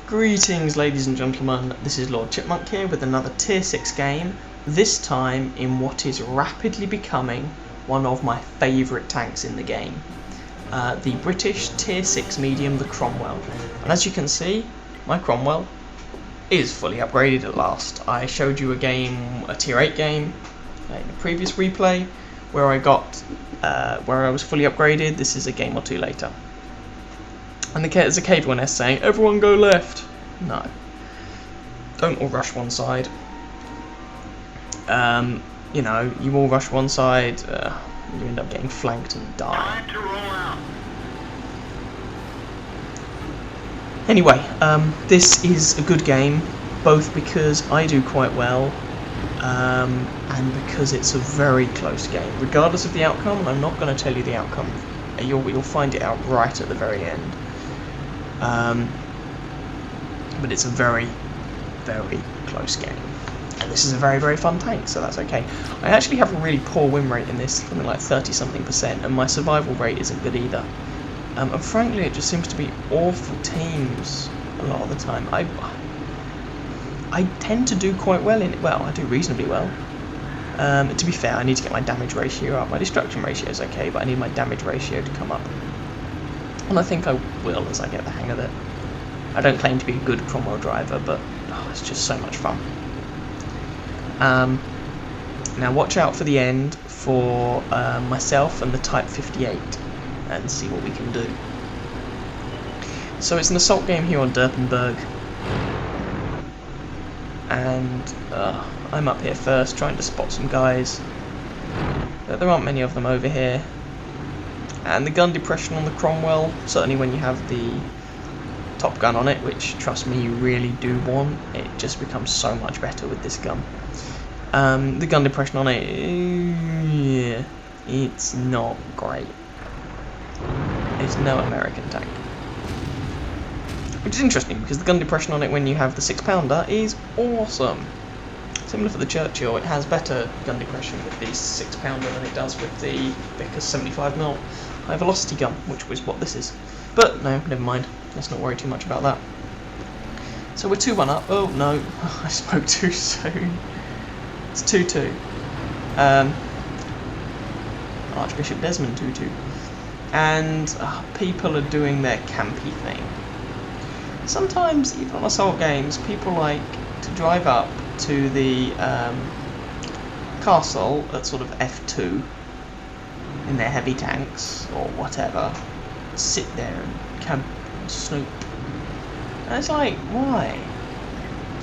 Greetings ladies and gentlemen, this is Lord Chipmunk here with another Tier 6 game, this time in what is rapidly becoming one of my favourite tanks in the game. The British Tier 6 medium, the Cromwell. And as you can see, my Cromwell is fully upgraded at last. I showed you a Tier 8 game in a previous replay where I was fully upgraded. This is a game or two later. And there's a cave one S saying, everyone go left. No. Don't all rush one side. You know, you all rush one side, you end up getting flanked and dying. Anyway, this is a good game, both because I do quite well, and because it's a very close game. Regardless of the outcome, and I'm not going to tell you the outcome, you'll find it out right at the very end. But it's a very, very close game. And this is a very, very fun tank, so that's okay. I actually have a really poor win rate in this, something like 30-something%, and my survival rate isn't good either. And frankly, it just seems to be awful teams a lot of the time. I tend to do quite well in it. Well, I do reasonably well. To be fair, I need to get my damage ratio up. My destruction ratio is okay, but I need my damage ratio to come up. And I think I will as I get the hang of it. I don't claim to be a good Cromwell driver, but it's just so much fun. Now watch out for the end for myself and the Type 58 and see what we can do. So it's an assault game here on Erlenberg, and I'm up here first trying to spot some guys, but there aren't many of them over here. And the gun depression on the Cromwell, certainly when you have the top gun on it, which trust me you really do want, it just becomes so much better with this gun. The gun depression on it, yeah, it's not great. It's no American tank. Which is interesting because the gun depression on it when you have the 6-pounder is awesome. Similar for the Churchill, it has better gun depression with the 6-pounder than it does with the Vickers 75mm high velocity gun, which was what this is. But no, never mind. Let's not worry too much about that. So we're 2-1 up. Oh no, I spoke too soon. It's 2-2. Archbishop Desmond 2-2. And people are doing their campy thing. Sometimes, even on assault games, people like to drive up to the castle at sort of F2 in their heavy tanks or whatever, sit there and camp and snoop. And it's like, why?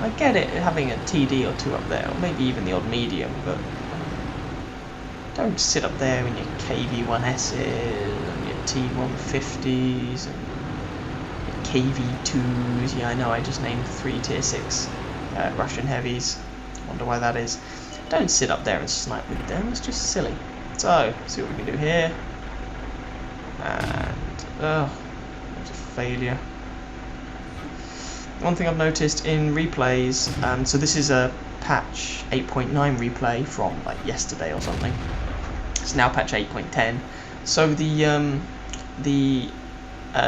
I get it having a TD or two up there, or maybe even the odd medium, but don't sit up there in your KV-1Ss and your T-150s and your KV-2s. Yeah, I know, I just named 3 Tier 6 Russian heavies. Wonder why that is. Don't sit up there and snipe with them, it's just silly. So, see what we can do here. And, there's a failure. One thing I've noticed in replays, so this is a patch 8.9 replay from like yesterday or something. It's now patch 8.10. So the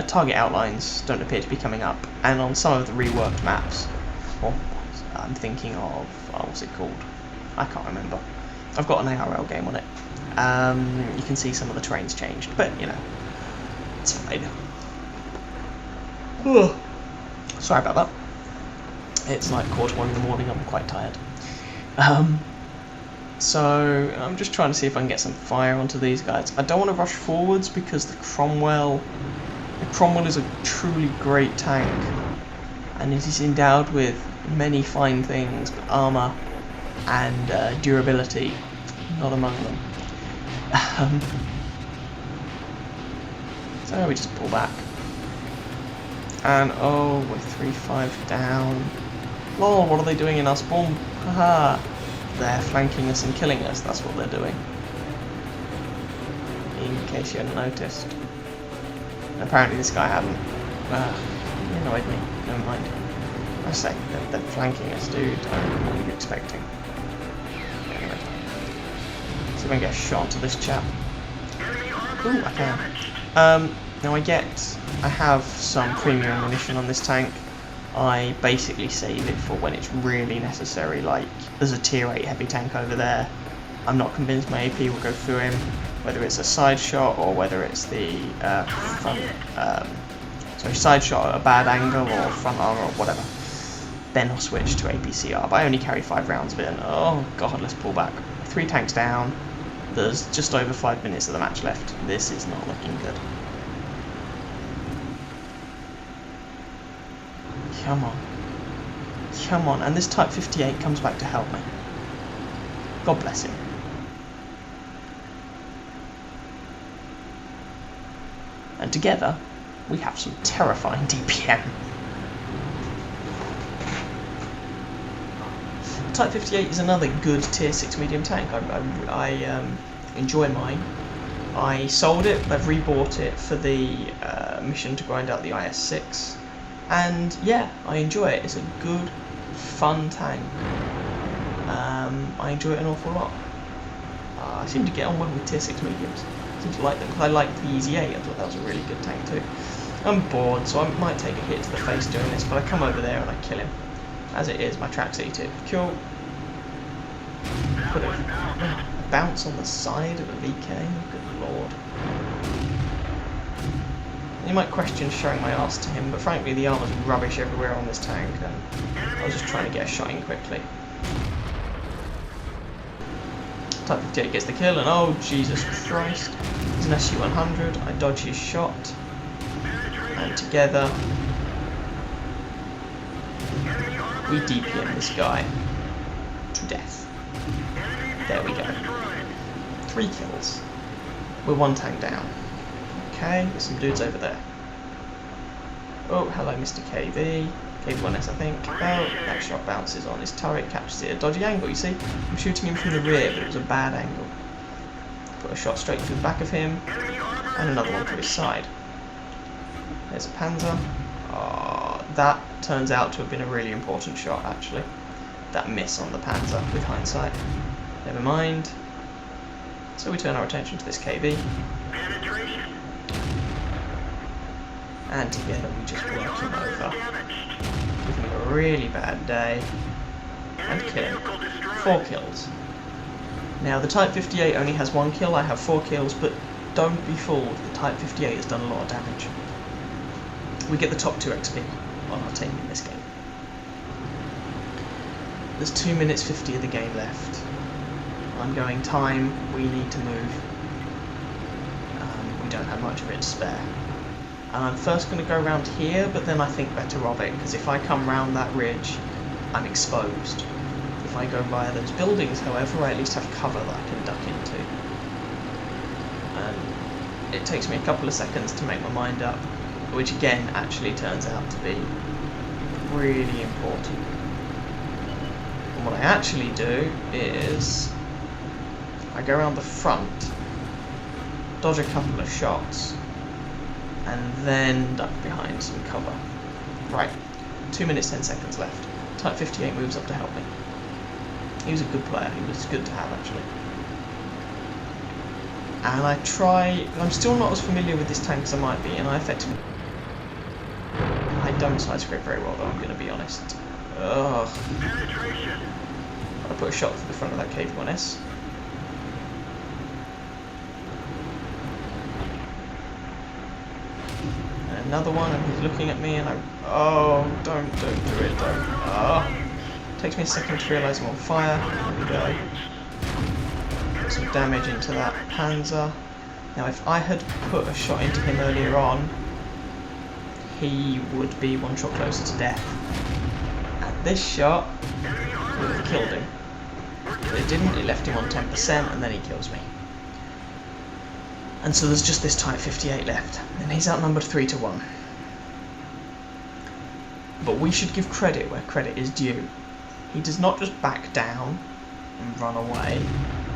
target outlines don't appear to be coming up, and on some of the reworked maps, or I'm thinking of, what's it called? I can't remember. I've got an ARL game on it. You can see some of the terrain's changed, but you know, it's fine. Sorry about that. It's like 1:15 in the morning, I'm quite tired. So I'm just trying to see if I can get some fire onto these guys. I don't want to rush forwards because the Cromwell is a truly great tank, and it is endowed with many fine things, but armour and durability not among them. So we just pull back. And oh, we're 3-5 down. Lol, what are they doing in our spawn? Haha. They're flanking us and killing us, that's what they're doing. In case you hadn't noticed. And apparently this guy hadn't. He annoyed me. Never mind. I say, they're flanking us, dude. I don't know what you're expecting. Anyway. See if I can get a shot to this chap. Ooh, I can. Now I have some premium ammunition on this tank, I basically save it for when it's really necessary, like there's a tier 8 heavy tank over there. I'm not convinced my AP will go through him, whether it's a side shot or whether it's the front, side shot at a bad angle or front armor or whatever. Then I'll switch to APCR, but I only carry 5 rounds of it, and oh god, let's pull back. 3 tanks down, there's just over 5 minutes of the match left. This is not looking good. Come on. Come on, and this Type 58 comes back to help me. God bless him. And together, we have some terrifying DPM. Type 58 is another good tier 6 medium tank. I enjoy mine. I sold it, I've rebought it for the mission to grind out the IS-6. And yeah, I enjoy it. It's a good, fun tank. I enjoy it an awful lot. I seem to get on well with tier 6 mediums. I seem to like them, because I liked the Easy 8. I thought that was a really good tank too. I'm bored, so I might take a hit to the face doing this, but I come over there and I kill him. As it is, my tracks eat it. Cool. Put a bounce on the side of a VK. Good lord. You might question showing my arse to him, but frankly the armor's rubbish everywhere on this tank, and I was just trying to get a shot in quickly. Type 58 gets the kill, and oh Jesus Christ, he's an SU-100, I dodge his shot, and together we DPM this guy to death. There we go. 3 kills. We're 1 tank down. Okay, there's some dudes over there. Oh, hello Mr. KV. KV1S I think. Oh, that shot bounces on his turret, catches it at a dodgy angle, you see? I'm shooting him from the rear, but it was a bad angle. Put a shot straight through the back of him, and another one through his side. There's a Panzer. Oh, that turns out to have been a really important shot, actually. That miss on the Panzer, with hindsight. Never mind. So we turn our attention to this KV. And together we just work him over. Give him a really bad day. And kill him. 4 kills. Now the Type 58 only has 1 kill, I have 4 kills, but don't be fooled, the Type 58 has done a lot of damage. We get the top 2 XP on our team in this game. There's 2 minutes 50 of the game left. I'm going time, we need to move. We don't have much of it to spare. And I'm first going to go around here, but then I think better of it, because if I come round that ridge, I'm exposed. If I go via those buildings, however, I at least have cover that I can duck into. And it takes me a couple of seconds to make my mind up, which again actually turns out to be really important. And what I actually do is I go around the front, dodge a couple of shots, and then duck behind some cover. Right, 2 minutes 10 seconds left. Type 58 moves up to help me. He was a good player, he was good to have actually. And I try, I'm still not as familiar with this tank as I might be, and I effectively, I don't side script very well though, I'm going to be honest. Ugh. I put a shot through the front of that KV1S. Another one, and he's looking at me, and oh, don't do it, don't. Oh. Takes me a second to realise I'm on fire. There we go. Put some damage into that Panzer. Now, if I had put a shot into him earlier on, he would be 1 shot closer to death. And this shot would have killed him. But it didn't, it left him on 10%, and then he kills me. And so there's just this Type 58 left, and he's outnumbered 3-1. But we should give credit where credit is due. He does not just back down and run away,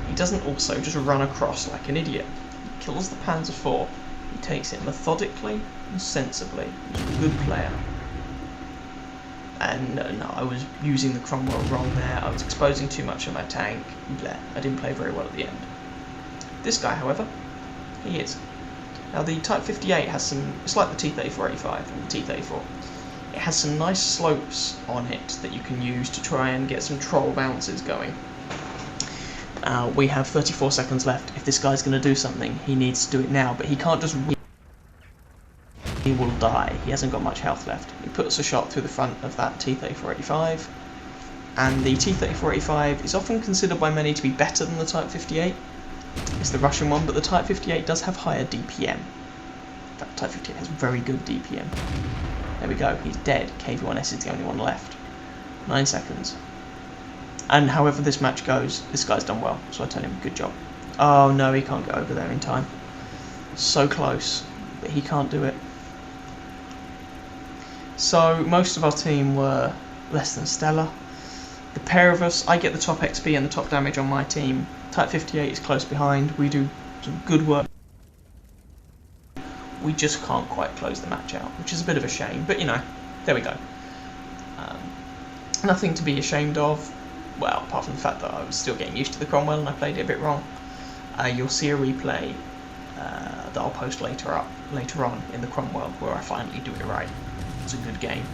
he doesn't also just run across like an idiot. He kills the Panzer IV, he takes it methodically and sensibly. He's a good player. And no, I was using the Cromwell wrong there, I was exposing too much of my tank, bleh, I didn't play very well at the end. This guy, however, he is. Now the Type 58 has some, it's like the T-34-85 and the T-34. It has some nice slopes on it that you can use to try and get some troll bounces going. We have 34 seconds left. If this guy's going to do something, he needs to do it now, but he can't just... He will die. He hasn't got much health left. He puts a shot through the front of that T-3485, and the T-3485 is often considered by many to be better than the Type 58. It's the Russian one, but the Type 58 does have higher DPM. In fact, Type 58 has very good DPM. There we go, he's dead. KV-1S is the only one left. 9 seconds. And however this match goes, this guy's done well, so I tell him, good job. Oh no, he can't get over there in time. So close, but he can't do it. So most of our team were less than stellar. The pair of us, I get the top XP and the top damage on my team. Type 58 is close behind. We do some good work. We just can't quite close the match out, which is a bit of a shame, but you know, there we go. Nothing to be ashamed of, well, apart from the fact that I was still getting used to the Cromwell and I played it a bit wrong. You'll see a replay that I'll post later on in the Cromwell where I finally do it right. It's a good game.